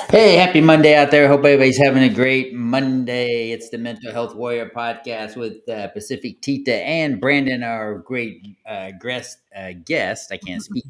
Hey, happy Monday out there. Hope everybody's having a great Monday. It's the Mental Health Warrior podcast with Pacific Tita and Brandon, our great guest. I can't speak.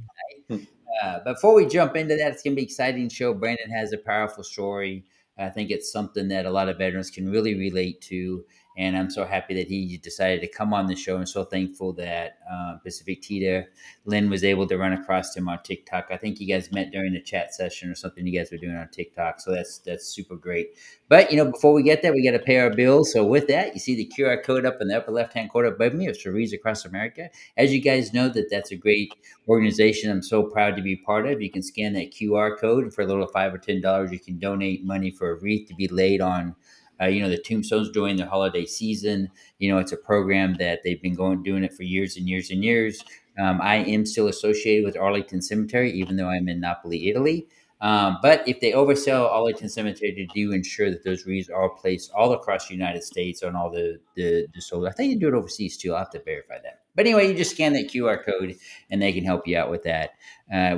Before we jump into that, it's going to be an exciting show. Brandon has a powerful story. I think it's something that a lot of veterans can really relate to. And I'm so happy that he decided to come on the show. And so thankful that Pacific Tita Lynn was able to run across him on TikTok. I think you guys met during the chat session or something you guys were doing on TikTok. So that's super great. But before we get there, we got to pay our bills. So with that, you see the QR code up in the upper left hand corner above me of Cerise Across America. As you guys know, that's a great organization I'm so proud to be part of. You can scan that QR code, and for a little $5 or $10, you can donate money for a wreath to be laid on. The tombstones during the holiday season. It's a program that they've been doing it for years and years and years. I am still associated with Arlington Cemetery, even though I'm in Napoli, Italy. But if they oversell Arlington Cemetery, to do ensure that those wreaths are placed all across the United States on all the souls. I think they do it overseas too. I'll have to verify that. But anyway, you just scan that QR code and they can help you out with that.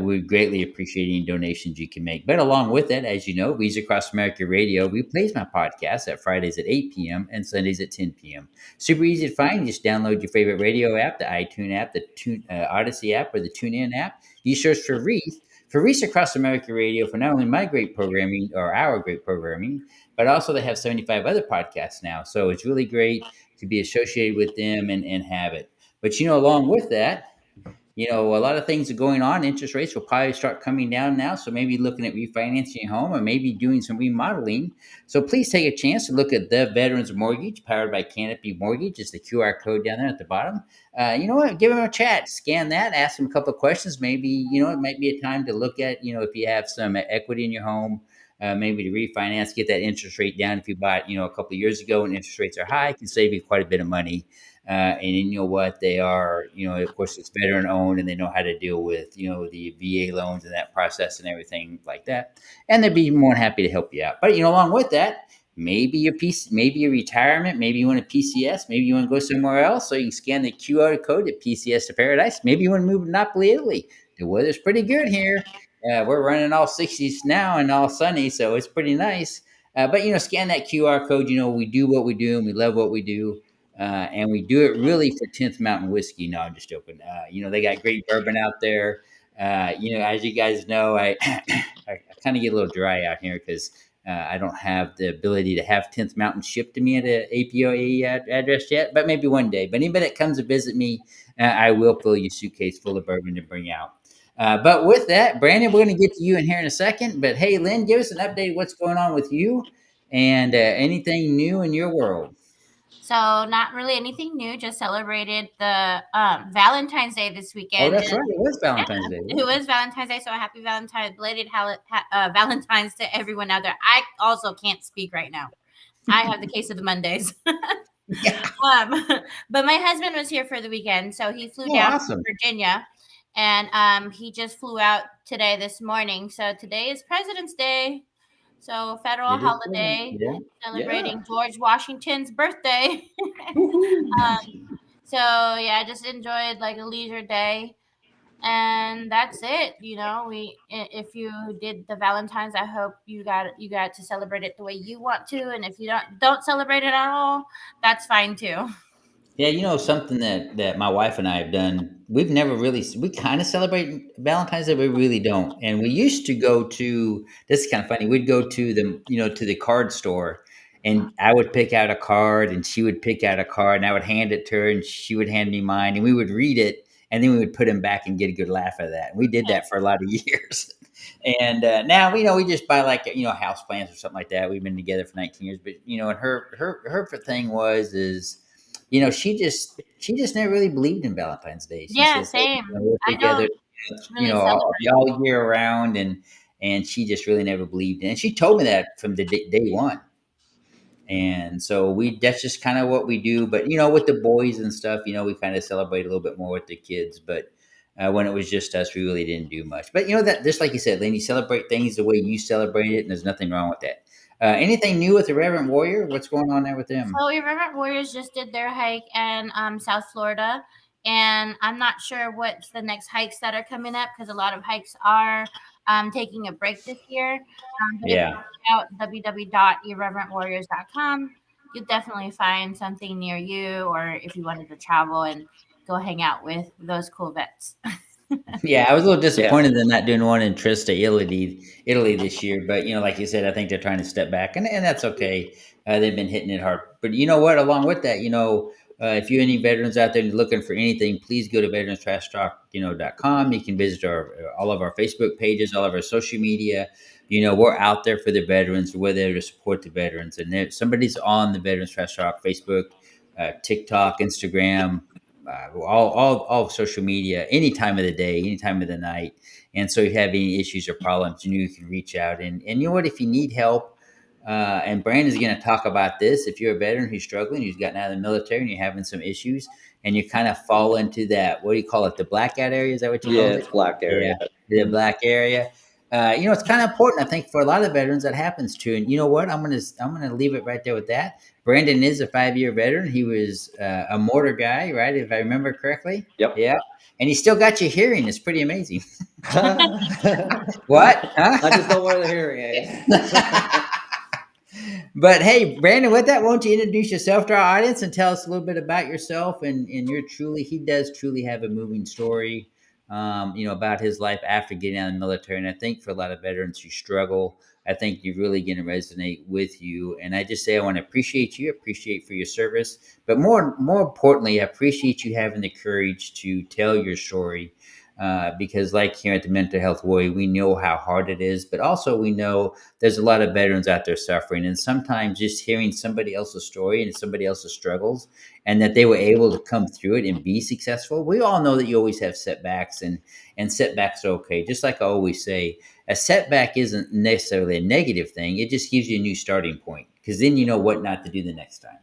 We greatly appreciate any donations you can make. But along with that, as you know, Visa Across America Radio, we plays my podcast at Fridays at 8 p.m. and Sundays at 10 p.m. Super easy to find. Just download your favorite radio app, the iTunes app, the Odyssey app, or the TuneIn app. You search for Reese Across America Radio for not only my great programming or our great programming, but also they have 75 other podcasts now. So it's really great to be associated with them and have it. But along with that, a lot of things are going on. Interest rates will probably start coming down now. So maybe looking at refinancing your home or maybe doing some remodeling. So please take a chance to look at the Veterans Mortgage powered by Canopy Mortgage. It's the QR code down there at the bottom. You know what? Give them a chat. Scan that. Ask them a couple of questions. Maybe, it might be a time to look at, if you have some equity in your home. Maybe to refinance, get that interest rate down. If you bought, a couple of years ago and interest rates are high, it can save you quite a bit of money. And you know what, they are, of course, it's veteran owned and they know how to deal with, the VA loans and that process and everything like that. And they'd be more than happy to help you out. But, along with that, maybe your retirement, maybe you want a PCS, maybe you want to go somewhere else. So you can scan the QR code at PCS to Paradise. Maybe you want to move to Napoli, Italy. The weather's pretty good here. We're running all 60s now and all sunny, so it's pretty nice. But scan that QR code. We do what we do and we love what we do. And we do it really for 10th Mountain Whiskey. No, I'm just joking. They got great bourbon out there. As you guys know, I kind of get a little dry out here because I don't have the ability to have 10th Mountain shipped to me at an APOA address yet, but maybe one day. But anybody that comes to visit me, I will fill your suitcase full of bourbon to bring out. But with that, Brandon, we're going to get to you in here in a second. But hey, Lynn, give us an update of what's going on with you and anything new in your world. So not really anything new. Just celebrated the Valentine's Day this weekend. Oh, that's right. It was Valentine's Day. It was Valentine's Day, so happy Valentine's, belated Valentine's to everyone out there. I also can't speak right now. I have the case of the Mondays. Yeah. But my husband was here for the weekend, so he flew down Awesome. to Virginia, and he just flew out this morning. So today is President's Day. So federal holiday celebrating George Washington's birthday. So yeah, I just enjoyed like a leisure day, and that's it. If you did the Valentine's, I hope you got to celebrate it the way you want to, and if you don't celebrate it at all, that's fine too. Yeah, something that my wife and I have done. We've never really we kind of celebrate Valentine's Day, but we really don't. And we used to go to. This is kind of funny. We'd go to the card store, and I would pick out a card, and she would pick out a card, and I would hand it to her, and she would hand me mine, and we would read it, and then we would put them back and get a good laugh out of that. And we did that for a lot of years. And now we just buy like house plants or something like that. We've been together for 19 years, but and her thing is she just never really believed in Valentine's Day. She says, "Hey, Same. we're I together, don't really all year round," and she just really never believed in it. And she told me that from the day one. And so that's just kind of what we do. But with the boys and stuff, we kind of celebrate a little bit more with the kids. But when it was just us, we really didn't do much. But that, just like you said, Lynn, you celebrate things the way you celebrate it, and there's nothing wrong with that. Anything new with the Reverend Warrior? What's going on there with them? So Irreverent Warriors just did their hike in South Florida, and I'm not sure what's the next hikes that are coming up because a lot of hikes are taking a break this year. But if you Yeah. check out www.irreverentwarriors.com, you'll definitely find something near you, or if you wanted to travel and go hang out with those cool vets. Yeah, I was a little Yeah. disappointed they're not doing one in Trista, Italy this year. But like you said, I think they're trying to step back, and that's okay. They've been hitting it hard. But you know what? Along with that, if you any veterans out there looking for anything, please go to VeteranTrashTalk.com. You can visit our all of our Facebook pages, all of our social media. We're out there for the veterans. We're there to support the veterans, and somebody's on the Veterans Trash Talk Facebook, TikTok, Instagram, all social media, any time of the day, any time of the night. And so if you have any issues or problems, you can reach out. And you know what? If you need help, and Brandon's going to talk about this. If you're a veteran who's struggling, who's gotten out of the military, and you're having some issues, and you kind of fall into that, what do you call it? The blackout area? Is that what you Yeah, called it? it's black Yeah, area. the black area. It's kind of important, I think, for a lot of veterans that happens to. And you know what? I'm gonna leave it right there with that. Brandon is a 5-year veteran. He was a mortar guy, right? If I remember correctly. Yep. Yeah, and he still got your hearing. It's pretty amazing. I What? Huh? just don't wear the hearing aid. But hey, Brandon, with that, won't you introduce yourself to our audience and tell us a little bit about yourself? And he does truly have a moving story, about his life after getting out of the military. And I think for a lot of veterans who struggle, I think you're really going to resonate with you. And I just say I want to appreciate for your service, but more importantly, I appreciate you having the courage to tell your story. Because, like here at the Mental Health Warrior, we know how hard it is, but also we know there's a lot of veterans out there suffering. And sometimes just hearing somebody else's story and somebody else's struggles and that they were able to come through it and be successful. We all know that you always have setbacks, and setbacks are okay. Just like I always say, a setback isn't necessarily a negative thing. It just gives you a new starting point because then you know what not to do the next time.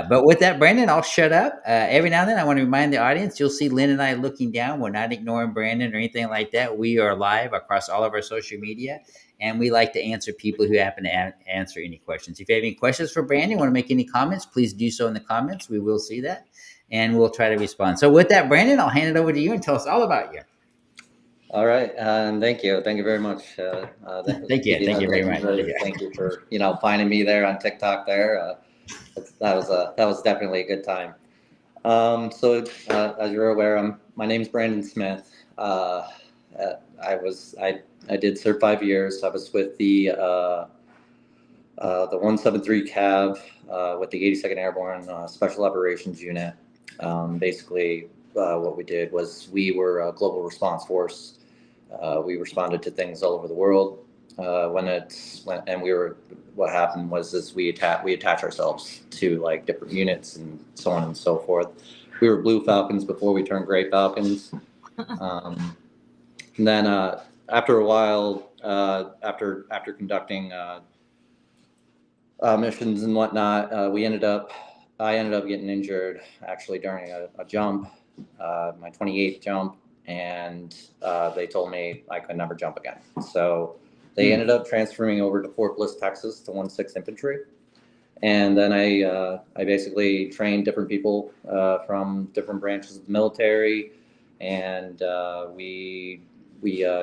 But with that, Brandon, I'll shut up. Every now and then, I want to remind the audience you'll see Lynn and I looking down. We're not ignoring Brandon or anything like that. We are live across all of our social media, and we like to answer people who happen to answer any questions. If you have any questions for Brandon, want to make any comments, please do so in the comments. We will see that, and we'll try to respond. So, with that, Brandon, I'll hand it over to you and tell us all about you. All right, and thank you very much. Thank you very much. Thank you for finding me there on TikTok. That was definitely a good time. As you're aware, my name's Brandon Smith. I did serve 5 years. I was with the 173 Cav with the 82nd Airborne Special Operations Unit. Basically, what we did was we were a global response force. We responded to things all over the world. What happened was we attach ourselves to like different units and so on and so forth. We were Blue Falcons before we turned Gray Falcons. And then after a while, after conducting missions and whatnot, I ended up getting injured actually during a jump, my 28th jump, and they told me I could never jump again. So they ended up transferring me over to Fort Bliss, Texas, to 1/6 Infantry, and then I basically trained different people from different branches of the military, and we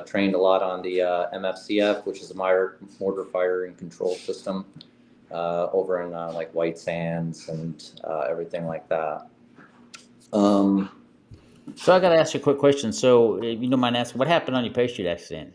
trained a lot on the MFCF, which is a mortar fire and control system. Over in like White Sands and everything like that. So I got to ask you a quick question. So, if you don't mind asking, what happened on your parachute accident?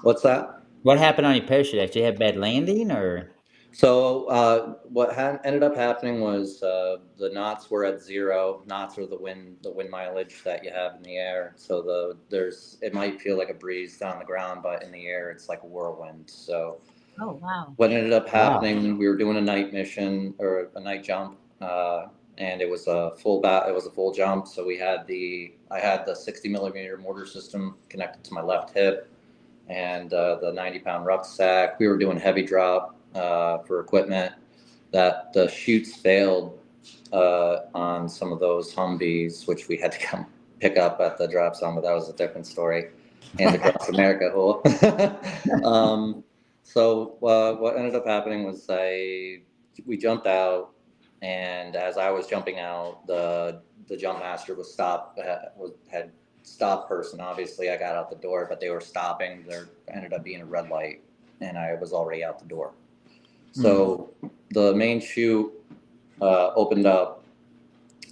What's that? What happened on your parachute accident? You had bad landing, or? So what ended up happening was the knots were at 0. Knots are the wind mileage that you have in the air. So it might feel like a breeze down the ground, but in the air it's like a whirlwind. So Oh, wow. what ended up Wow. happening, we were doing a night mission or a night jump, and it was a full jump. So I had the 60 millimeter mortar system connected to my left hip, and the 90-pound rucksack. We were doing heavy drop for equipment. That the chutes failed on some of those Humvees, which we had to come pick up at the drop zone, but that was a different story. And across America, whole. So what ended up happening was we jumped out, and as I was jumping out, the jump master had stop person. Obviously, I got out the door, but they were stopping. There ended up being a red light, and I was already out the door. So the main chute opened up,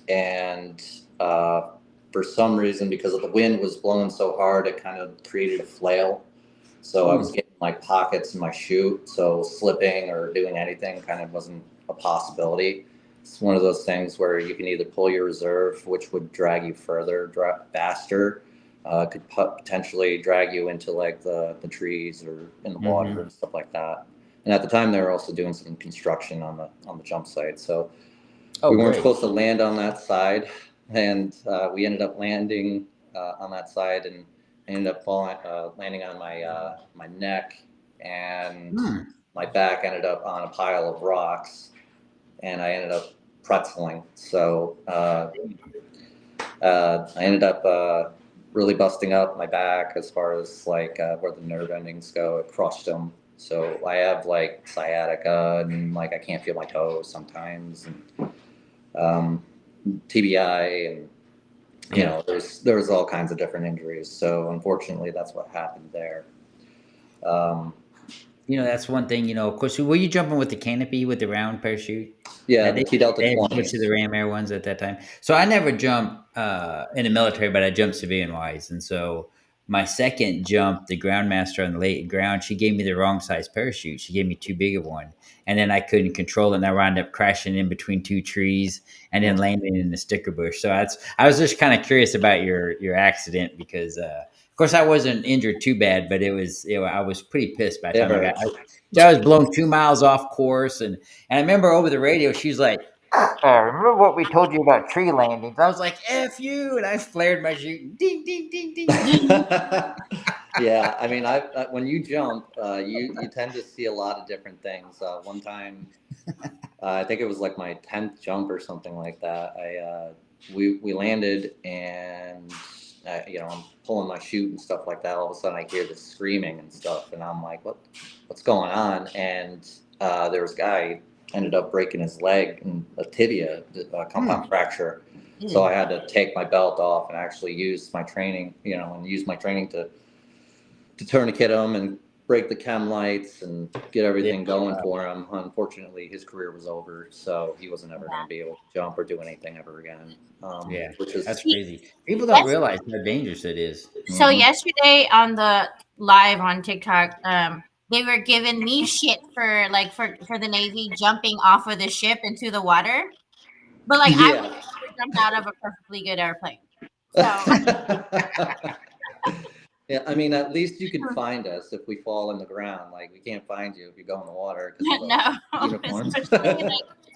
and for some reason, because of the wind was blowing so hard, it kind of created a flail. So I was getting like pockets in my chute, so slipping or doing anything kind of wasn't a possibility. It's one of those things where you can either pull your reserve, which would drag you further, faster, could potentially drag you into like the trees or in the water and stuff like that. And at the time, they were also doing some construction on the jump site, so we weren't supposed to land on that side, and we ended up landing on that side, and I ended up landing on my neck, and my back ended up on a pile of rocks, and I ended up pretzeling. So I ended up really busting up my back as far as like where the nerve endings go. It crushed them. So I have like sciatica, and like I can't feel my toes sometimes, and TBI, and you know, there's all kinds of different injuries. So unfortunately, that's what happened there. That's one thing. Of course, were you jumping with the canopy with the round parachute? Yeah, They the T Delta had 20. most of the Ram Air ones at that time. So I never jumped in the military, but I jumped civilian wise. And so my second jump, the groundmaster on the late ground, she gave me the wrong size parachute. She gave me too big of one, and then I couldn't control it, and I wound up crashing in between two trees and then landing in the sticker bush. So I was just kind of curious about your accident because. Of course, I wasn't injured too bad, but I was pretty pissed by the time I was blown 2 miles off course, and I remember over the radio, she's like, remember what we told you about tree landings? I was like, F you, and I flared my chute, ding, ding, ding, ding, ding. Yeah, I mean, when you jump, you tend to see a lot of different things. One time, I think it was like my 10th jump or something like that. We landed, and I'm pulling my chute and stuff like that. All of a sudden, I hear this screaming and stuff, and I'm like, what's going on? And there was a guy ended up breaking his leg and a tibia, a compound fracture. So I had to take my belt off and actually use my training, to tourniquet him and break the chem lights and get everything going for him. Unfortunately, his career was over, so he wasn't ever going to be able to jump or do anything ever again. That's crazy. People don't realize how dangerous it is. So yesterday on the live on TikTok, they were giving me shit for the Navy jumping off of the ship into the water, but like I would never jump out of a perfectly good airplane. So Yeah, I mean, at least you can find us if we fall in the ground. Like, we can't find you if you go in the water because of no, uniforms.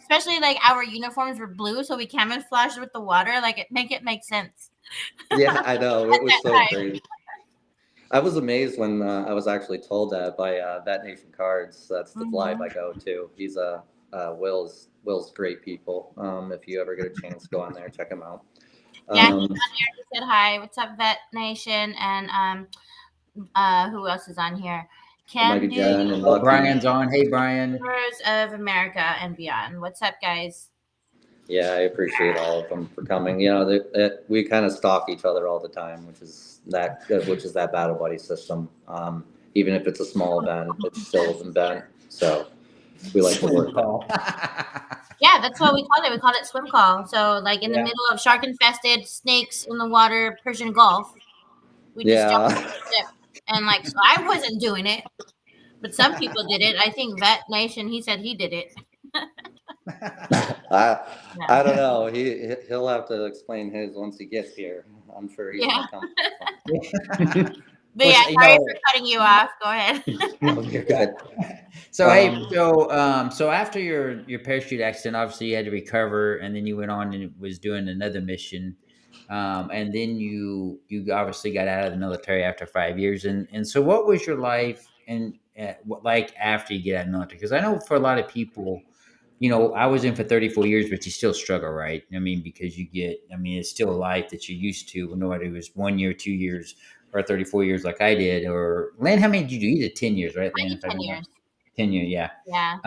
especially like our uniforms were blue, so we camouflaged with the water. Like it make sense. Yeah, I know, it was so crazy. I was amazed when I was actually told that by Vet Nation Cards. That's the live I go to. He's Will's great people. If you ever get a chance, go on there, check him out. Yeah, he's on here. He said hi. What's up, Vet Nation? And who else is on here? Jen and Lucky. Brian's on. Hey, Brian. Of America and beyond. What's up, guys? Yeah, I appreciate all of them for coming. We kind of stalk each other all the time, which is that battle buddy system. Even if it's a small event, it's still an event. So we like to work call. Yeah, that's what we call it. We call it swim call. So like in the middle of shark infested, snakes in the water, Persian Gulf, we just jumped on the ship. And like, so I wasn't doing it, but some people did it. I think Vet Nation, he said he did it. I don't know. He'll have to explain his once he gets here. I'm sure he's gonna come. But yeah, sorry for cutting you off. Go ahead. You're good. So so after your parachute accident, obviously you had to recover, and then you went on and was doing another mission, and then you obviously got out of the military after 5 years. And so, what was your life and like after you get out of the military? Because I know for a lot of people, I was in for 34 years, but you still struggle, right? I mean, because it's still a life that you're used to. No matter it was 1 year, 2 years, or 34 years like I did. Or Lynn, how many did you do? You did 10 years, right, Lynn? 10 years. 10 years, yeah. Yeah.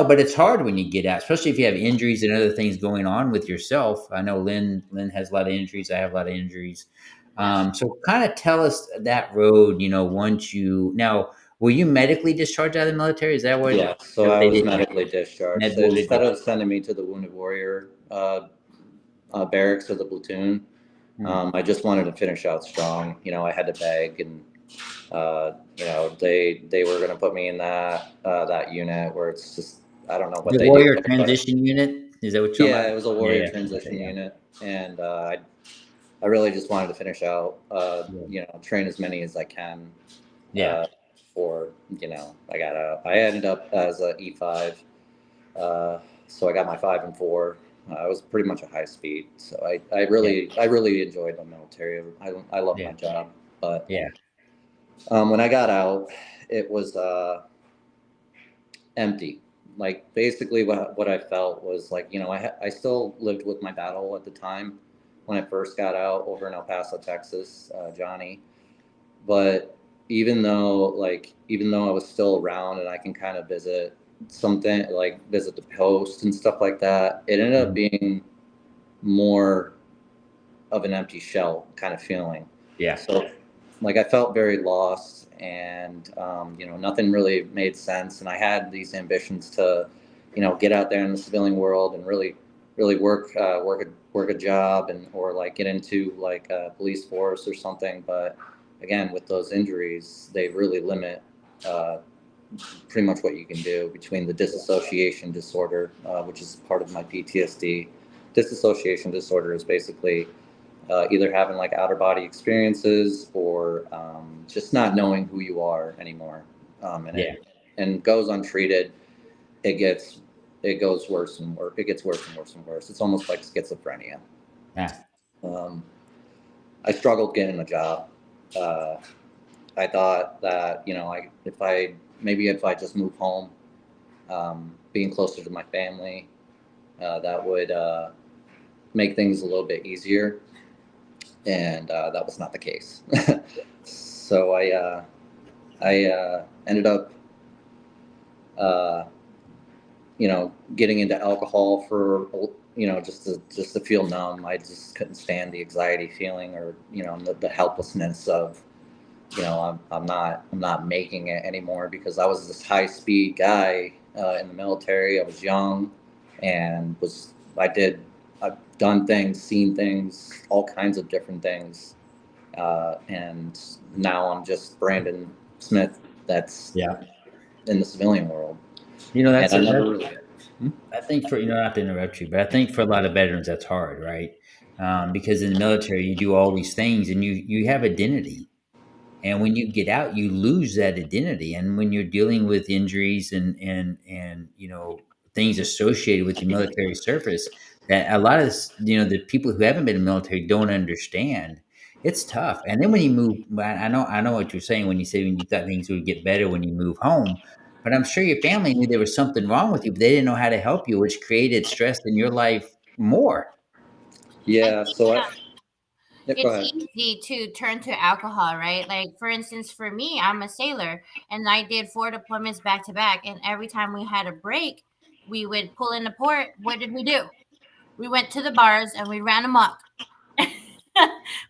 But it's hard when you get out, especially if you have injuries and other things going on with yourself. I know Lynn has a lot of injuries. I have a lot of injuries. So kind of tell us that road, once now, were you medically discharged out of the military? Is that Yeah, so what I they was did? medically discharged. So Medically instead discharged. of sending me to the Wounded Warrior barracks of the platoon, Hmm. I just wanted to finish out strong. I had to beg, and they were going to put me in that unit where it's just, I don't know what The they do warrior there, but transition unit? Is that what you're talking yeah, about? it was a Yeah, warrior yeah. Okay, transition yeah. unit, and I really just wanted to finish out, Yeah. train as many as I can. Yeah. Uh, for I ended up as a E5, so I got my 5 and 4. I was pretty much a high speed, so Yeah. I really enjoyed the military. I love Yeah. my job, but Yeah. when I got out, it was empty. Like basically, what I felt was like, I still lived with my battle at the time when I first got out over in El Paso, Texas, Johnny. But even though I was still around and I can kind of visit something, like visit the post and stuff like that, it ended up Mhm. being more of an empty shell kind of feeling. Yeah. So, like, I felt very lost, and nothing really made sense. And I had these ambitions to, get out there in the civilian world and really work a job, and or like get into like a police force or something. But again, with those injuries, they really limit. Uh, Pretty much what you can do between the disassociation disorder, which is part of my PTSD. Disassociation disorder is basically either having like outer body experiences or just not knowing who you are anymore, and Yeah. it goes untreated. It gets it goes worse and worse. It gets worse and worse and worse. It's almost like schizophrenia. Yeah. Um, I struggled getting a job. Uh, I thought that if I just move home, being closer to my family, that would make things a little bit easier, and that was not the case. So I ended up, uh, getting into alcohol for, just to feel numb. I just couldn't stand the anxiety feeling, or the helplessness of, I'm not making it anymore, because I was this high speed guy in the military. I was young, and I've done things, seen things, all kinds of different things, and now I'm just Brandon Smith. That's Yeah. in the civilian world, and That's I it. never really. Hmm? I think for not to interrupt you, but I think for a lot of veterans that's hard, right? Because in the military you do all these things and you have identity, and when you get out you lose that identity, and when you're dealing with injuries and things associated with the military service that a lot of the people who haven't been in the military don't understand. It's tough. And then when you move, I know what you're saying when you say when you thought things would get better when you move home, but I'm sure your family knew there was something wrong with you, but they didn't know how to help you, which created stress in your life more. I Yeah. think So yeah, go it's ahead. easy to turn to alcohol, right? Like, for instance, for me, I'm a sailor and I did 4 deployments back to back. And every time we had a break, we would pull into port. What did we do? We went to the bars and we ran amok.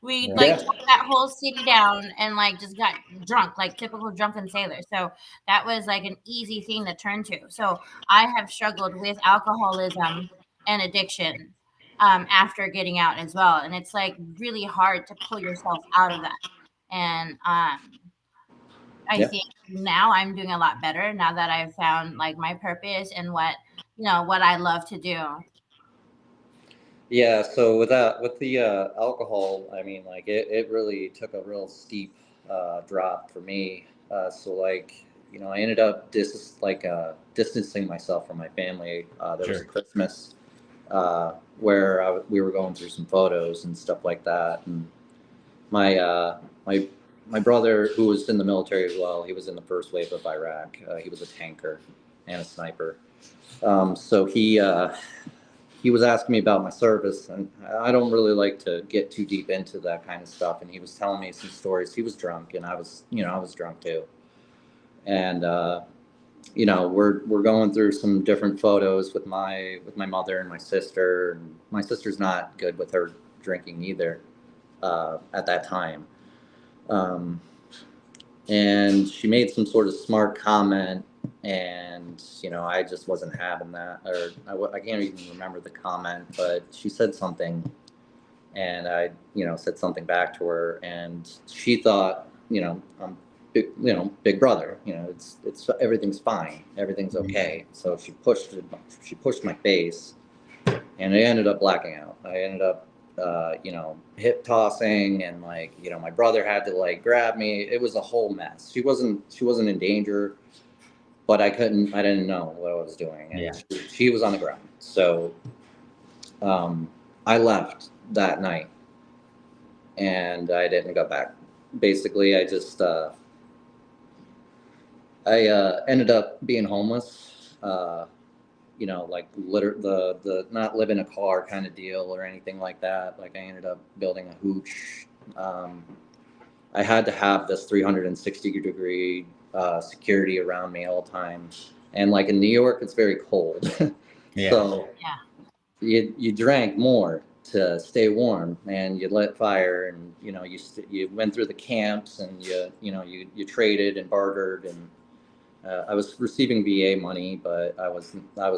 We Yeah. like Yeah. tore that whole city down and like just got drunk, like typical drunken sailor. So that was like an easy thing to turn to. So I have struggled with alcoholism and addiction after getting out as well, and it's like really hard to pull yourself out of that. And I Yeah. think now I'm doing a lot better now that I've found like my purpose and what I love to do. Yeah, so with the alcohol, I mean, like it really took a real steep drop for me. So like, I ended up distancing myself from my family. There was a Sure. Christmas where we were going through some photos and stuff like that, and my uh, my my brother, who was in the military as well, he was in the first wave of Iraq. He was a tanker and a sniper. So he was asking me about my service, and I don't really like to get too deep into that kind of stuff. And he was telling me some stories. He was drunk, and I was drunk too. And we're going through some different photos with my mother and my sister. And my sister's not good with her drinking either. at that time. And she made some sort of smart comment, and I just wasn't having that, or I can't even remember the comment, but she said something, and I said something back to her, and she thought I'm big, big brother, it's everything's fine, everything's okay. So she pushed my face, and I ended up blacking out. I ended up hip tossing, and my brother had to grab me. It was a whole mess. She wasn't in danger, but I didn't know what I was doing, and Yeah. she was on the ground. So I left that night, and I didn't go back. Basically, I just ended up being homeless. The not live in a car kind of deal or anything like that. Like, I ended up building a hooch. I had to have this 360-degree security around me all the time. And in New York, it's very cold. Yeah. So you drank more to stay warm, and you lit fire, and you went through the camps, and you traded and bartered, and I was receiving VA money, but I was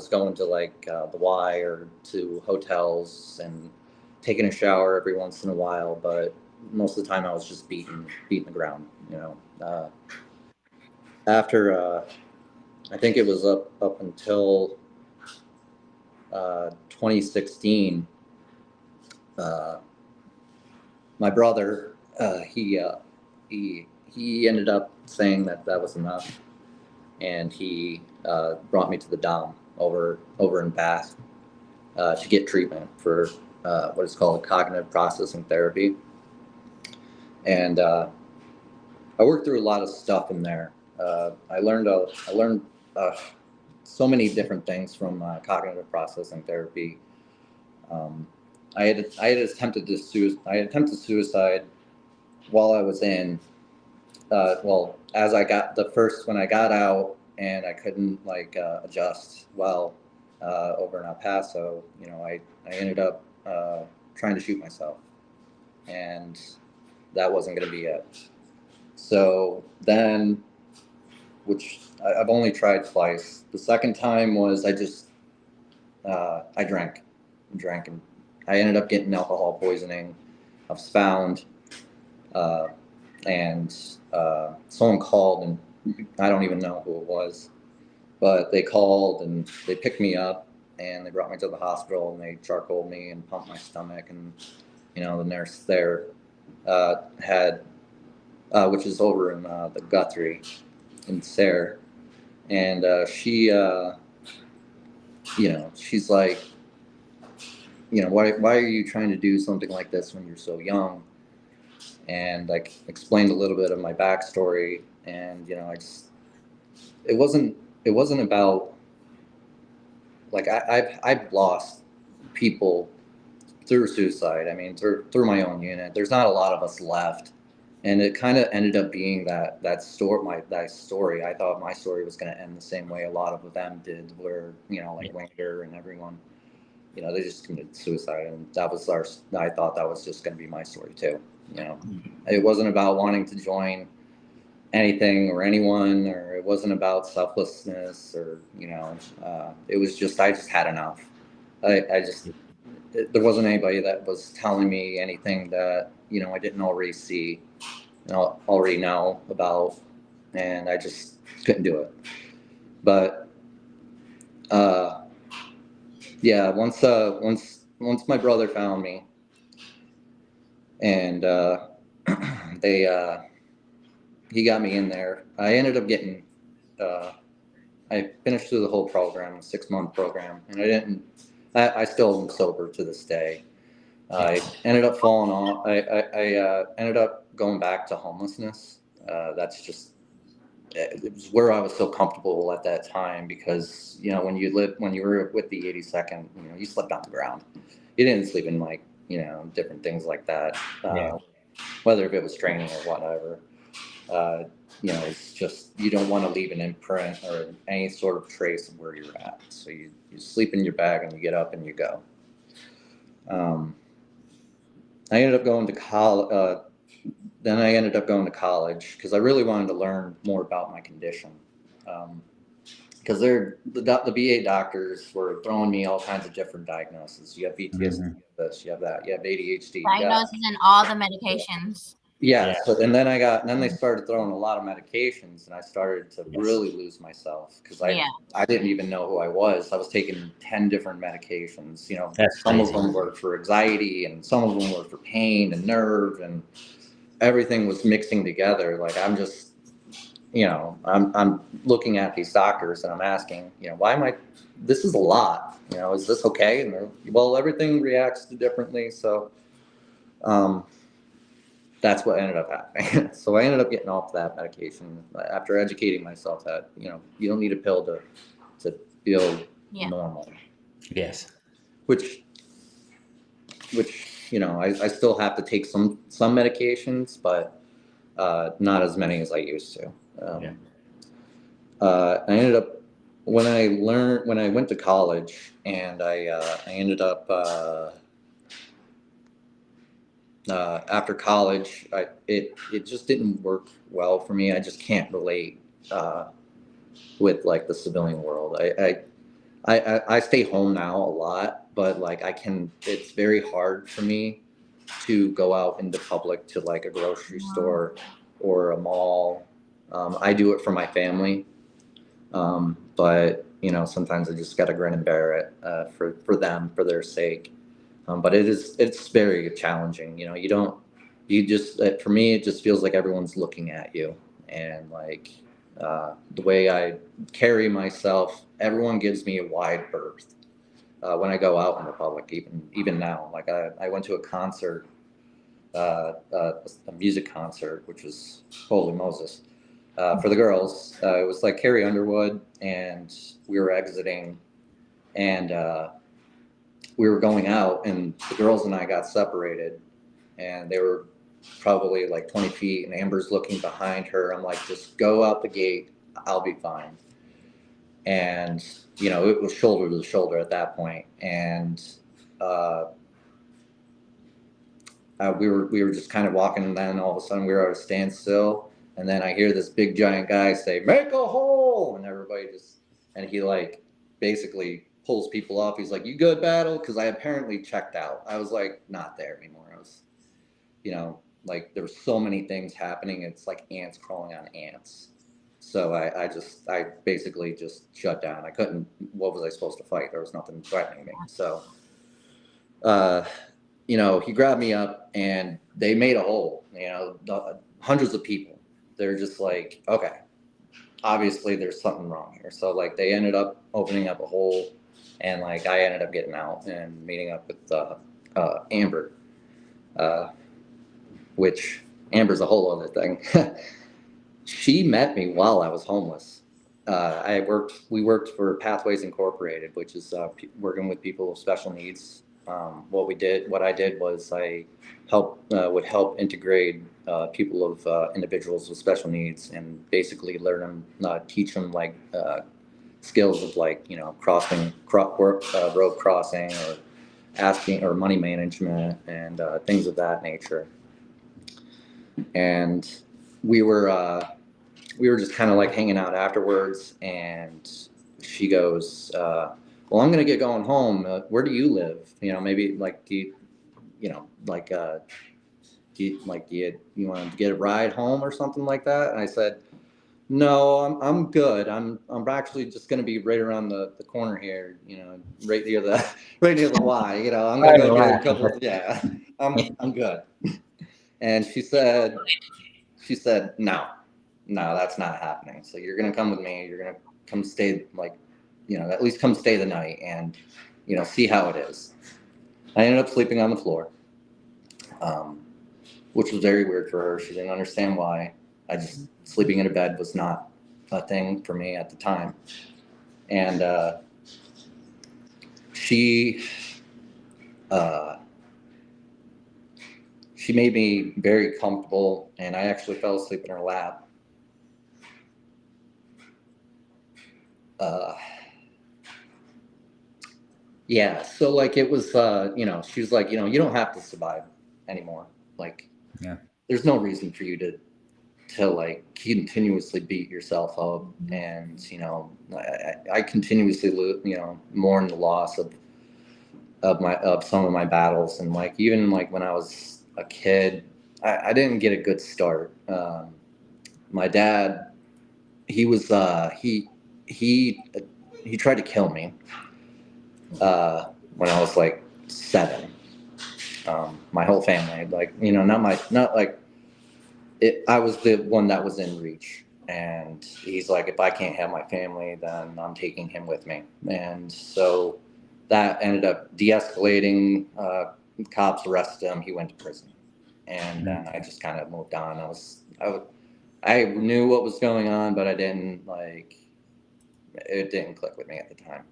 going to the Y or to hotels and taking a shower every once in a while, but most of the time I was just beating the ground. After I think it was up until 2016. My brother, he ended up saying that was enough, and he brought me to the Dom over in Bath to get treatment for what is called cognitive processing therapy. And I worked through a lot of stuff in there. I learned so many different things from cognitive processing therapy. I had attempted suicide while I was in. As when I got out, and I couldn't adjust well over in El Paso, I ended up trying to shoot myself, and that wasn't going to be it. So then, which I've only tried twice. The second time was I drank, and I ended up getting alcohol poisoning. I was found, and someone called, and I don't even know who it was, but they called and they picked me up, and they brought me to the hospital, and they charcoaled me and pumped my stomach, and the nurse there had, which is over in the Guthrie in Sayre, and she's like, why are you trying to do something like this when you're so young? And explained a little bit of my backstory, and it wasn't about I've lost people through suicide. I mean, through my own unit. There's not a lot of us left, and it kind of ended up being that story. I thought my story was going to end the same way a lot of them did, where Wanger and everyone, they just committed suicide, and I thought that was just going to be my story too. It wasn't about wanting to join anything or anyone, or it wasn't about selflessness, or it was just, I just had enough. There wasn't anybody that was telling me anything that I didn't already see, already know about, and I just couldn't do it. But yeah, once my brother found me, and he got me in there. I ended up getting I finished through the whole program, a 6-month program, and I still am sober to this day. I ended up falling off. I ended up going back to homelessness. That's just, it was where I was so comfortable at that time, because when you were with the 82nd, you slept on the ground. You didn't sleep in different things like that. Whether if it was training or whatever. It's just, you don't want to leave an imprint or any sort of trace of where you're at. So you sleep in your bag, and you get up and you go. I ended up going to college. Then I ended up going to college because I really wanted to learn more about my condition. Because the VA doctors were throwing me all kinds of different diagnoses. You have PTSD, you have this, you have that, you have ADHD, you got Diagnosis and all the medications. yeah. Yeah. So and then they started throwing a lot of medications, and I started to Yes. really lose myself because Yeah. I didn't even know who I was. I was taking 10 different medications. You know, That's some crazy. of them were for anxiety, and some of them were for pain and nerve, and everything was mixing together. Like I'm just, I'm looking at these doctors and I'm asking, why am I? This is a lot. Is this okay? And well, everything reacts differently. So that's what ended up happening. So I ended up getting off that medication after educating myself that you don't need a pill to feel normal. Yes. Which I still have to take some medications, but not as many as I used to. Yeah. I ended up when I went to college, and I ended up after college, it just didn't work well for me. I just can't relate with like the civilian world. I stay home now a lot, but like it's very hard for me to go out into public to like a grocery store or a mall. I do it for my family. But sometimes I just got to grin and bear it for them, for their sake. But it's very challenging. For me, it just feels like everyone's looking at you, and like the way I carry myself, everyone gives me a wide berth when I go out in the public. Even now, like I went to a concert, a music concert, which was holy Moses. For the girls, it was like Carrie Underwood, and we were exiting, and we were going out, and the girls and I got separated, and they were probably like 20 feet, and Amber's looking behind her. I'm like, just go out the gate, I'll be fine. And it was shoulder to shoulder at that point, and uh, we were just kind of walking, and then all of a sudden we were at a standstill, and then I hear this big giant guy say, "Make a hole!" And everybody and he like basically pulls people off. He's like, "You good, battle?" Because I apparently checked out. I was like not there anymore. I was, like there were so many things happening. It's like ants crawling on ants. So I basically just shut down. I couldn't. What was I supposed to fight? There was nothing threatening me. So. He grabbed me up and they made a hole, hundreds of people. They're just like, okay, obviously there's something wrong here. So like they ended up opening up a hole, and like I ended up getting out and meeting up with Amber, uh, which Amber's a whole other thing. She met me while I was homeless. We worked for Pathways Incorporated, which is working with people with special needs. What I did was I would help integrate people of individuals with special needs, and basically teach them like skills of like road crossing, or asking, or money management, and things of that nature. And we were just kind of like hanging out afterwards, and she goes, well, I'm going to get going home. Where do you live? Maybe like, do you want to get a ride home or something like that? And I said, no, I'm good. I'm actually just going to be right around the corner here, right near the right near the Y. I'm going to go get a couple of, yeah, I'm good. And she said, no, that's not happening. So you're going to come with me. You're going to come stay, like, at least come stay the night, and, see how it is. I ended up sleeping on the floor, which was very weird for her. She didn't understand why. Sleeping in a bed was not a thing for me at the time. And she made me very comfortable, and I actually fell asleep in her lap. Yeah, so like it was, she was like, you don't have to survive anymore. Like, Yeah. there's no reason for you to like continuously beat yourself up, and I continuously mourn the loss of some of my battles, and like even like when I was a kid, I didn't get a good start. My dad, he was he he tried to kill me when I was like 7. My whole family, like not like it. I was the one that was in reach, and he's like, if I can't have my family, then I'm taking him with me. And so that ended up de-escalating. Cops arrested him. He went to prison, and then I just kind of moved on. I knew what was going on, but I didn't like it. Didn't click with me at the time.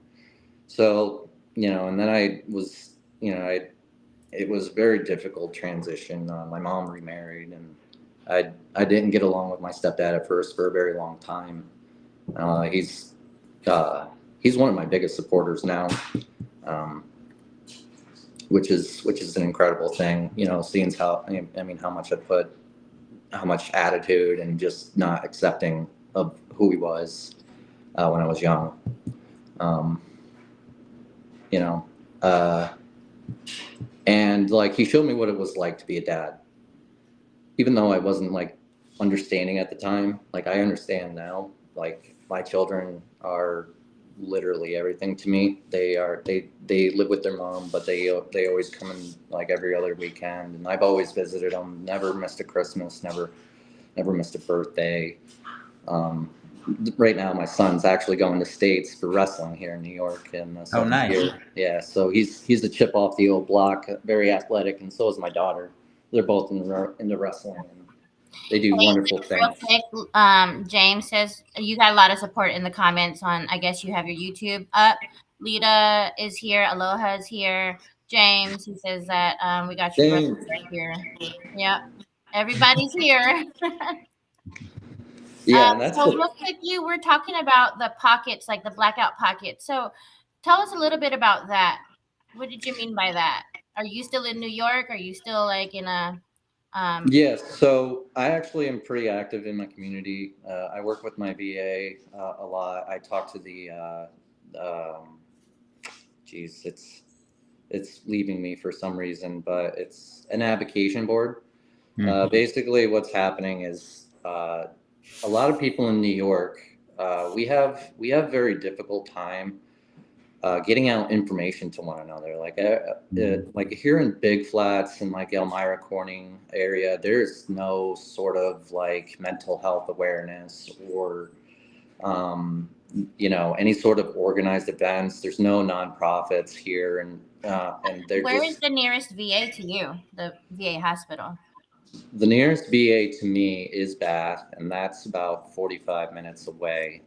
So and then I was it was a very difficult transition. My mom remarried, and I didn't get along with my stepdad at first for a very long time. Uh, he's uh, he's one of my biggest supporters now, um, which is an incredible thing. Seeing how much I put, how much attitude and just not accepting of who he was when I was young. Um, you know, uh, and like he showed me what it was like to be a dad, even though I wasn't like understanding at the time. Like I understand now. Like my children are literally everything to me. They live with their mom, but they always come in like every other weekend, and I've always visited them. Never missed a Christmas. Never missed a birthday. Um, right now, my son's actually going to states for wrestling here in New York in the Oh, second nice. year. Yeah, so he's a chip off the old block, very athletic, and so is my daughter. They're both into wrestling, and they do wonderful Real things. quick, James says you got a lot of support in the comments on. I guess you have your YouTube up. Lita is here. Aloha is here. James, he says that we got your brother Dang. right here. Yep, everybody's here. Yeah, and that's So what. real quick, you were talking about the pockets, like the blackout pockets. So tell us a little bit about that. What did you mean by that? Are you still in New York? Are you still like in a Yes, so I actually am pretty active in my community. I work with my VA a lot. I talk to geez, it's leaving me for some reason, but it's an advocation board. Basically, what's happening is a lot of people in New York, we have very difficult time getting out information to one another. Like here in Big Flats and like Elmira Corning area, there's no sort of like mental health awareness or any sort of organized events. There's no nonprofits here, and they're where is just the nearest VA to you? The VA hospital. the nearest VA to me is Bath, and that's about 45 minutes away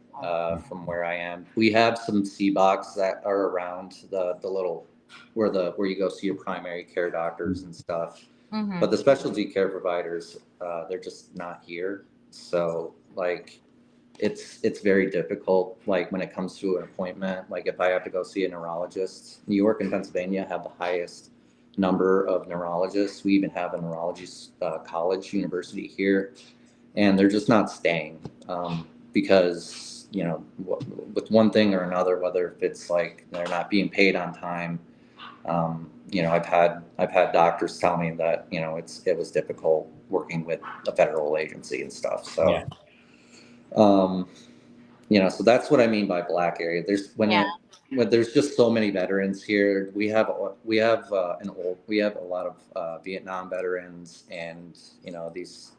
from where I am. We have some CBOCs that are around the little where you go see your primary care doctors and stuff. Mm-hmm. But the specialty care providers, they're just not here. So like it's very difficult. Like when it comes to an appointment, like if I have to go see a neurologist, New York and Pennsylvania have the highest number of neurologists. We even have a neurology college university here, and they're just not staying because with one thing or another, whether if it's like they're not being paid on time. I've had doctors tell me that it was difficult working with a federal agency and stuff. So Yeah. um, so that's what I mean by black area. Yeah. When there's just so many veterans here. We have a lot of Vietnam veterans, and these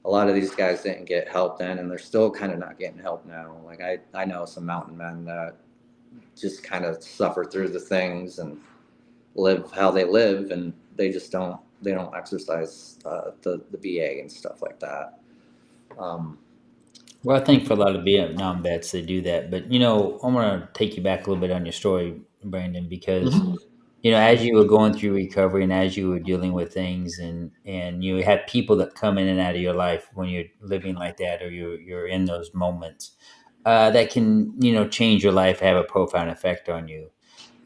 a lot of these guys didn't get help then, and they're still kind of not getting help now. Like I know some mountain men that just kind of suffer through the things and live how they live, and they don't exercise the VA and stuff like that. Um, Well, I think for a lot of Vietnam vets, they do that. But I want to take you back a little bit on your story, Brandon, because Mhm. as you were going through recovery and as you were dealing with things, and you have people that come in and out of your life when you're living like that, or you're in those moments that can change your life, have a profound effect on you.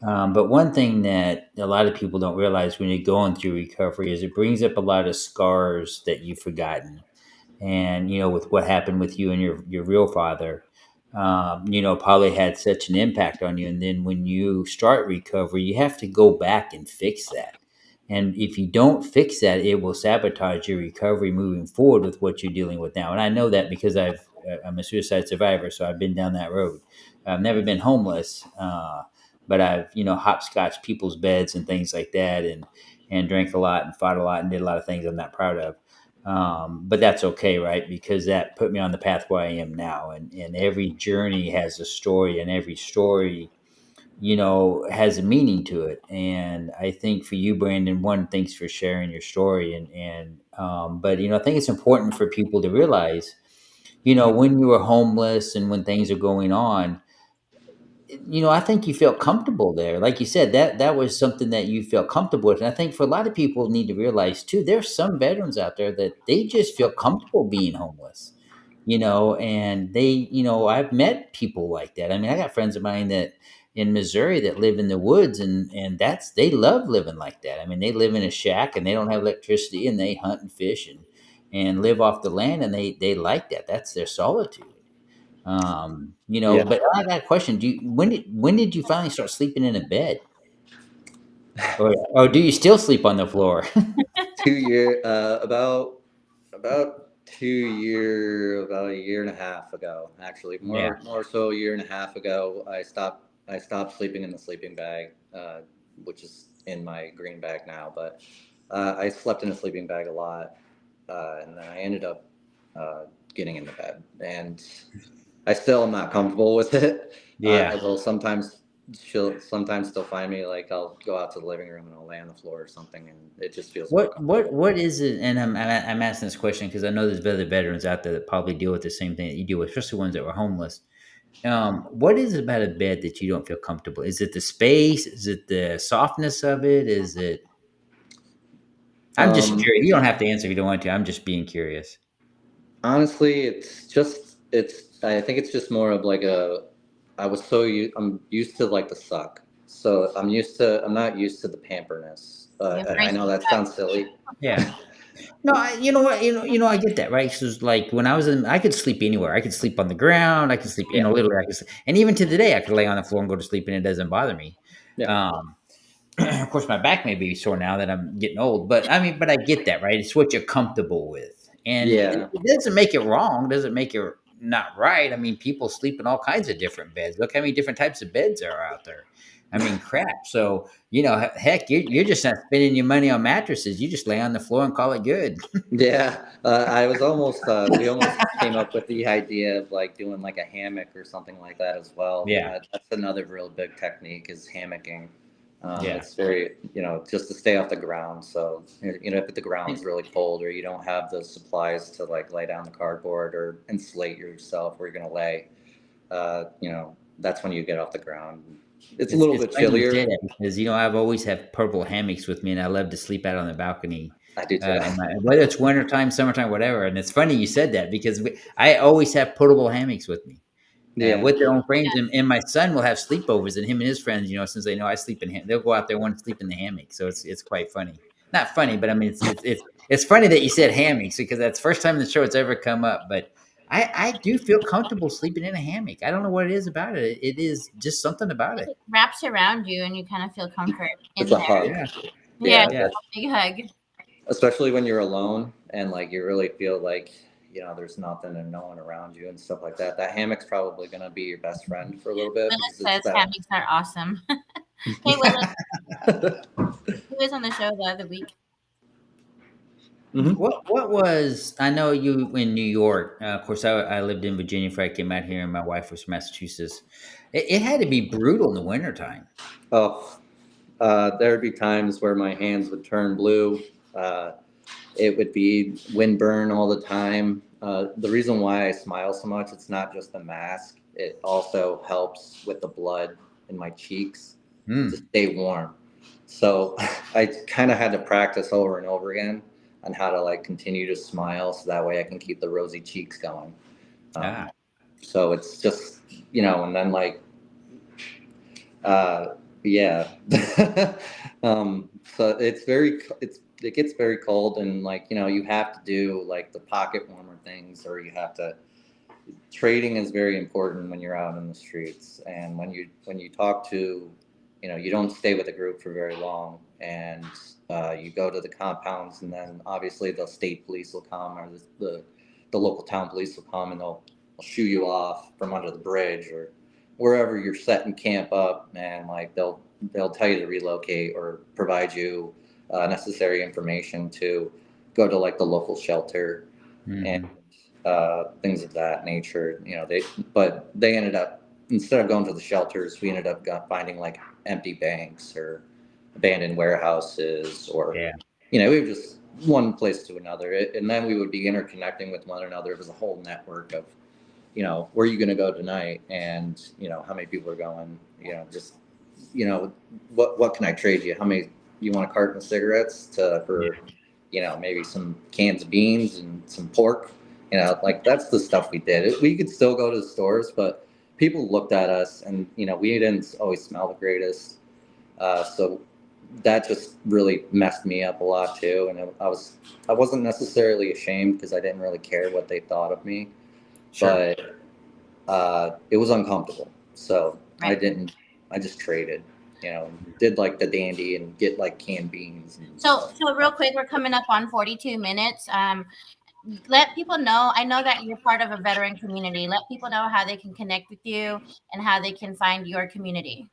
But one thing that a lot of people don't realize when you're going through recovery is it brings up a lot of scars that you've forgotten. And with what happened with you and your real father, probably had such an impact on you. And then when you start recovery, you have to go back and fix that. And if you don't fix that, it will sabotage your recovery moving forward with what you're dealing with now. And I know that because I'm a suicide survivor, so I've been down that road. I've never been homeless, but I've hopscotch people's beds and things like that, and drank a lot and fought a lot and did a lot of things I'm not proud of. But that's okay, right? Because that put me on the path where I am now. And every journey has a story, and every story, has a meaning to it. And I think for you, Brandon, one, thanks for sharing your story. But, I think it's important for people to realize, when you were homeless and when things are going on, I think you felt comfortable there. Like you said, that was something that you felt comfortable with. And I think for a lot of people need to realize too, there's some veterans out there that they just feel comfortable being homeless, and I've met people like that. I mean, I got friends of mine that in Missouri that live in the woods, and they love living like that. I mean, they live in a shack and they don't have electricity, and they hunt and fish and live off the land, and they like that. That's their solitude. Yeah. But I got a question. When did you finally start sleeping in a bed? Or do you still sleep on the floor? 2 year, about 2 year, about a year and a half ago, actually, Yeah. more so a year and a half ago, I stopped sleeping in the sleeping bag, which is in my green bag now. But I slept in a sleeping bag a lot, and then I ended up uh, getting in the bed, and I still am not comfortable with it. I Yeah. will sometimes she'll sometimes still find me, like, I'll go out to the living room and I'll lay on the floor or something, and it just feels more What comfortable. what is it? And I'm asking this question because I know there's other veterans out there that probably deal with the same thing that you deal with, especially ones that were homeless. What is it about a bed that you don't feel comfortable? Is it the space? Is it the softness of it? Is it? I'm just Um, curious. You don't have to answer if you don't want to. I'm just being curious. Honestly, I think it's just more of like I'm used to like the suck. So I'm not used to the pamperness. You And I embrace know the that sounds silly. Yeah. No, you know what? I get that, right? So it's like when I could sleep anywhere. I could sleep on the ground. I could sleep, Yeah. literally. And even to today, I could lay on the floor and go to sleep, and it doesn't bother me. Yeah. Um, of course, my back may be sore now that I'm getting old, but but I get that, right? It's what you're comfortable with, and Yeah. it doesn't make it wrong. Doesn't make it not right. I mean, people sleep in all kinds of different beds. Look how many different types of beds are out there. I mean, crap. So heck, you're just not spending your money on mattresses. You just lay on the floor and call it good. Yeah, we almost came up with the idea of like doing like a hammock or something like that as well. Yeah, That's another real big technique is hammocking. yeah. It's very, just to stay off the ground. So, if the ground's really cold or you don't have the supplies to like lay down the cardboard or insulate yourself where you're going to lay, that's when you get off the ground. It's a little It's bit funny you say chillier. that because I've always have purple hammocks with me, and I love to sleep out on the balcony. I do too. Whether it's wintertime, summertime, whatever. And it's funny you said that because I always have portable hammocks with me, Yeah. with their own frames. And my son will have sleepovers, and him and his friends, since they know I sleep in they'll go out there and want to sleep in the hammock. So it's quite funny. Not funny, but I mean it's funny that you said hammocks because that's the first time in the show it's ever come up. But I do feel comfortable sleeping in a hammock. I don't know what it is about it. It is just something about it. it wraps around you and you kind of feel comfort It's in a there. hug. Yeah, Yeah, Yeah. it's yeah. a big hug. Especially when you're alone and like you really feel like there's nothing and no one around you and stuff like that. That hammock's probably going to be your best friend for a little bit Willis because it's says that. hammocks are awesome. Hey, Willis, who was on the show the other week? Hmm. What was I know you in New York? Of course, I lived in Virginia before I came out here, and my wife was from Massachusetts. It had to be brutal in the wintertime. Oh, there'd be times where my hands would turn blue. uh, it would be windburn all the time. The reason why I smile so much, it's not just the mask, it also helps with the blood in my cheeks to Hmm. stay warm. So I kind of had to practice over and over again on how to like continue to smile so that way I can keep the rosy cheeks going. Ah. Um, so it's just, and then like Yeah. So it gets very cold, and like, you have to do like the pocket warmer things, or you have to trading is very important when you're out in the streets, and when you talk to, you don't stay with a group for very long, and you go to the compounds, and then obviously the state police will come, or the local town police will come, and they'll shoo you off from under the bridge or wherever you're setting camp up, and like they'll tell you to relocate or provide you necessary information to go to like the local shelter and Hmm. things of that nature. They ended up, instead of going to the shelters, we ended up finding like empty banks or abandoned warehouses, or Yeah. we were just one place to another. And then we would be interconnecting with one another. It was a whole network of, where are you going to go tonight, and how many people are going. Just what can I trade you? How many, you want a carton of cigarettes Yeah. for maybe some cans of beans and some pork. Like that's the stuff we did. We could still go to the stores, but people looked at us, and we didn't always smell the greatest. So that just really messed me up a lot too. And I wasn't necessarily ashamed because I didn't really care what they thought of me, Sure. but it was uncomfortable. So I Right. didn't. I just traded. Did like the dandy and get like canned beans and So, stuff. so real quick, we're coming up on 42 minutes. Let people know. I know that you're part of a veteran community. Let people know how they can connect with you and how they can find your community.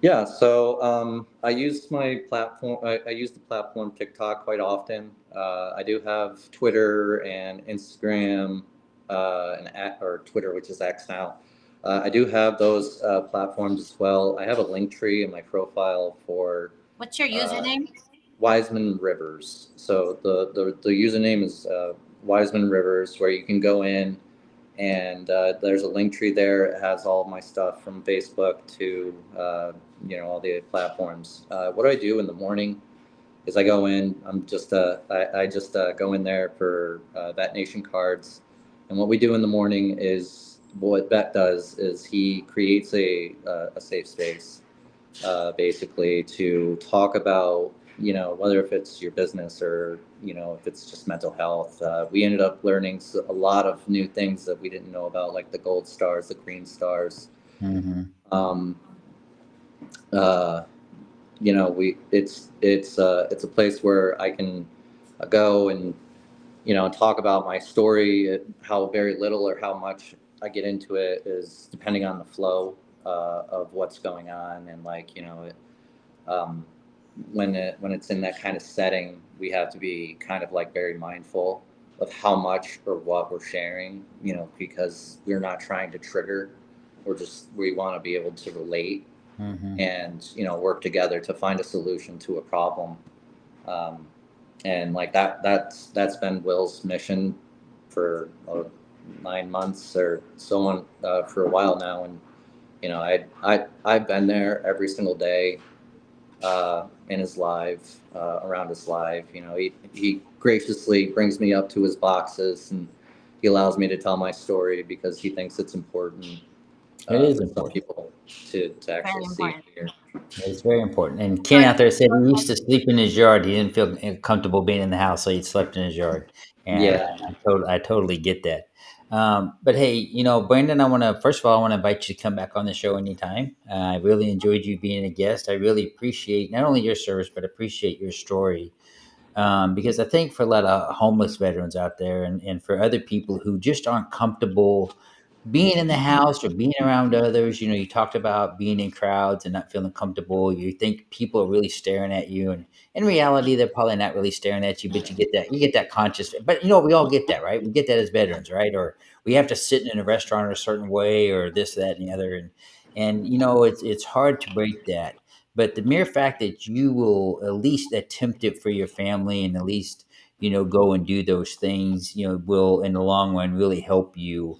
Yeah, so I use my platform. I use the platform TikTok quite often. I do have Twitter and Instagram, or Twitter, which is X now. I do have those platforms as well. I have a link tree in my profile for What's your uh, username? Wiseman Rivers. So the username is Wiseman Rivers, where you can go in, and there's a link tree there. It has all of my stuff from Facebook to all the platforms. What I do in the morning is I go in. I just go in there for Vet Nation cards, and what we do in the morning is, what Vet does is he creates a safe space, basically, to talk about, whether if it's your business or if it's just mental health. We ended up learning a lot of new things that we didn't know about, like the gold stars, the green stars. Hmm. um, uh, we it's a place where I can go and talk about my story. How very little or how much I get into it is depending on the flow of what's going on, and like, um, when it's in that kind of setting, we have to be kind of like very mindful of how much or what we're sharing, because we're not trying to trigger. We want to be able to relate Hmm. and work together to find a solution to a problem. Um, and like that's been Will's mission for 9 months or so on, for a while now. And I've been there every single day in his live, around his live. He graciously brings me up to his boxes, and he allows me to tell my story because he thinks it's important It is for some important. people to Very actually see and important. hear. It's very important. And So Ken out there said he used to sleep in his yard. He didn't feel comfortable being in the house, so he slept in his yard. And Yeah. I totally get that. But hey, Brandon, I want to first of all, I want to invite you to come back on the show anytime. I really enjoyed you being a guest. I really appreciate not only your service, but appreciate your story. Because I think for a lot of homeless veterans out there, and for other people who just aren't comfortable being in the house or being around others, you talked about being in crowds and not feeling comfortable. You think people are really staring at you, and in reality, they're probably not really staring at you. But you get that conscious. But we all get that, right? We get that as veterans, right? Or we have to sit in a restaurant a certain way, or this, that, and the other, and it's hard to break that. But the mere fact that you will at least attempt it for your family, and at least go and do those things, will in the long run really help you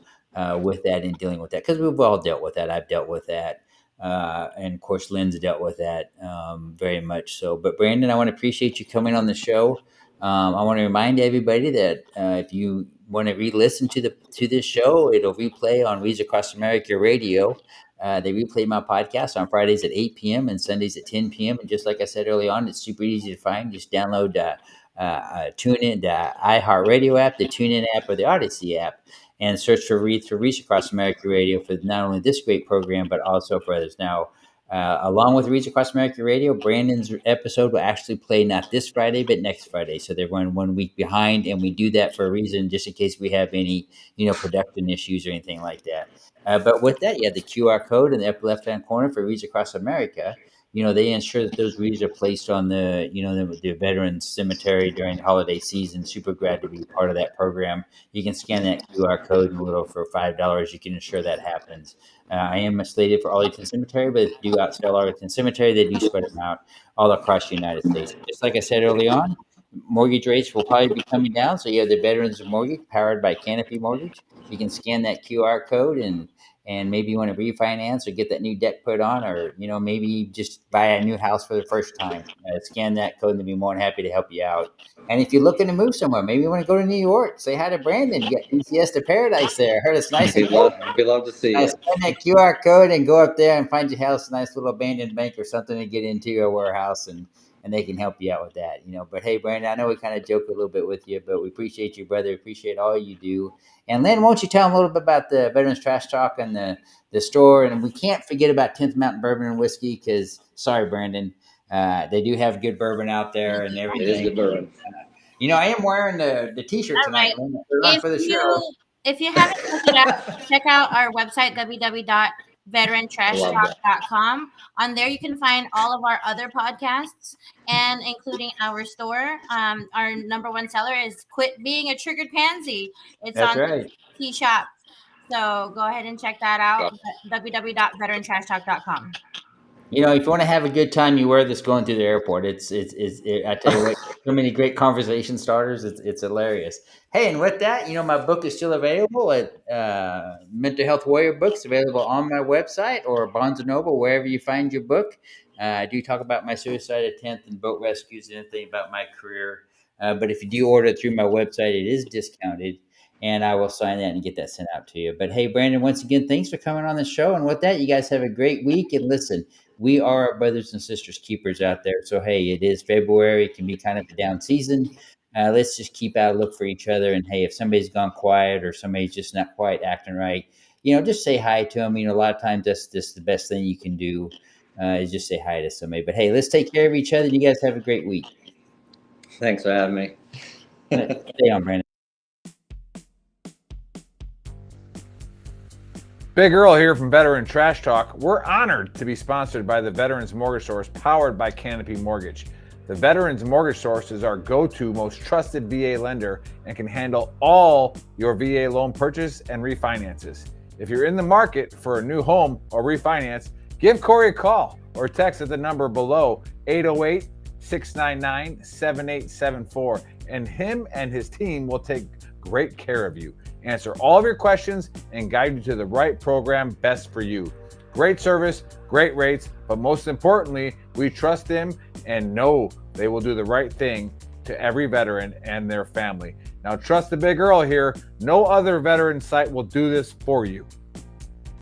with that and dealing with that, because we've all dealt with that. I've dealt with that, and of course, Lynn's dealt with that, very much so. But Brandon, I want to appreciate you coming on the show. I want to remind everybody that if you want to re-listen to this show, it'll replay on Reads Across America Radio. They replay my podcast on Fridays at 8 p.m. and Sundays at 10 p.m. And just like I said early on, it's super easy to find. Just download TuneIn, the iHeartRadio app, the TuneIn app, or the Odyssey app, and search for Reach Across America Radio for not only this great program, but also for others. Now, along with Reach Across America Radio, Brandon's episode will actually play not this Friday, but next Friday. So they're running 1 week behind, and we do that for a reason, just in case we have any, production issues or anything like that. But with that, you have the QR code in the upper left-hand corner for Reach Across America. They ensure that those wreaths are placed on the Veterans Cemetery during the holiday season. Super glad to be part of that program. You can scan that QR code and a little for $5. You can ensure that happens. I am slated for Arlington Cemetery, but if you do outsell Arlington Cemetery, they do spread them out all across the United States. Just like I said early on, mortgage rates will probably be coming down. So you have the Veterans Mortgage powered by Canopy Mortgage. You can scan that QR code and maybe you want to refinance or get that new deck put on, or maybe just buy a new house for the first time. Scan that code and they'll be more than happy to help you out. And if you're looking to move somewhere, maybe you want to go to New York, say hi to Brandon. You got DCS to Paradise there. I heard it's nice and cold. We'd love to see you. Scan that QR code and go up there and find your house, a nice little abandoned bank or something to get into, a warehouse, and they can help you out with that. But hey, Brandon, I know we kind of joke a little bit with you, but we appreciate you, brother. Appreciate all you do. And Lynn, won't you tell them a little bit about the Veterans Trash Talk and the store? And we can't forget about 10th Mountain Bourbon and Whiskey because, sorry, Brandon, they do have good bourbon out there and everything. It is good bourbon. I am wearing the T-shirt tonight. Right. For the show. If you haven't checked it out, check out our website, www.VeteranTrashTalk.com. On there, you can find all of our other podcasts, and including our store. Our number one seller is "Quit Being a Triggered Pansy." That's on right. The Tea Shop. So go ahead and check that out. www.VeteranTrashTalk.com. If you want to have a good time, you wear this going through the airport. I tell you what, so many great conversation starters. It's hilarious. Hey, and with that, my book is still available at Mental Health Warrior Books, available on my website or Barnes & Noble, wherever you find your book. I do talk about my suicide attempt and boat rescues and anything about my career. But if you do order it through my website, it is discounted. And I will sign that and get that sent out to you. But hey, Brandon, once again, thanks for coming on the show. And with that, you guys have a great week. And listen, we are our brothers and sisters keepers out there. So, hey, it is February. It can be kind of a down season. Let's just keep out a look for each other. And, hey, if somebody's gone quiet or somebody's just not quite acting right, just say hi to them. A lot of times that's just the best thing you can do is just say hi to somebody. But, hey, let's take care of each other. You guys have a great week. Thanks for having me. Stay on, Brandon. Big Earl here from Veteran Trash Talk. We're honored to be sponsored by the Veterans Mortgage Source, powered by Canopy Mortgage. The Veterans Mortgage Source is our go-to, most trusted VA lender and can handle all your VA loan purchase and refinances. If you're in the market for a new home or refinance, give Corey a call or text at the number below, 808-699-7874, and him and his team will take great care of you, answer all of your questions, and guide you to the right program best for you. Great service, great rates, but most importantly, we trust them and know they will do the right thing to every veteran and their family. Now, trust the Big Earl here. No other veteran site will do this for you.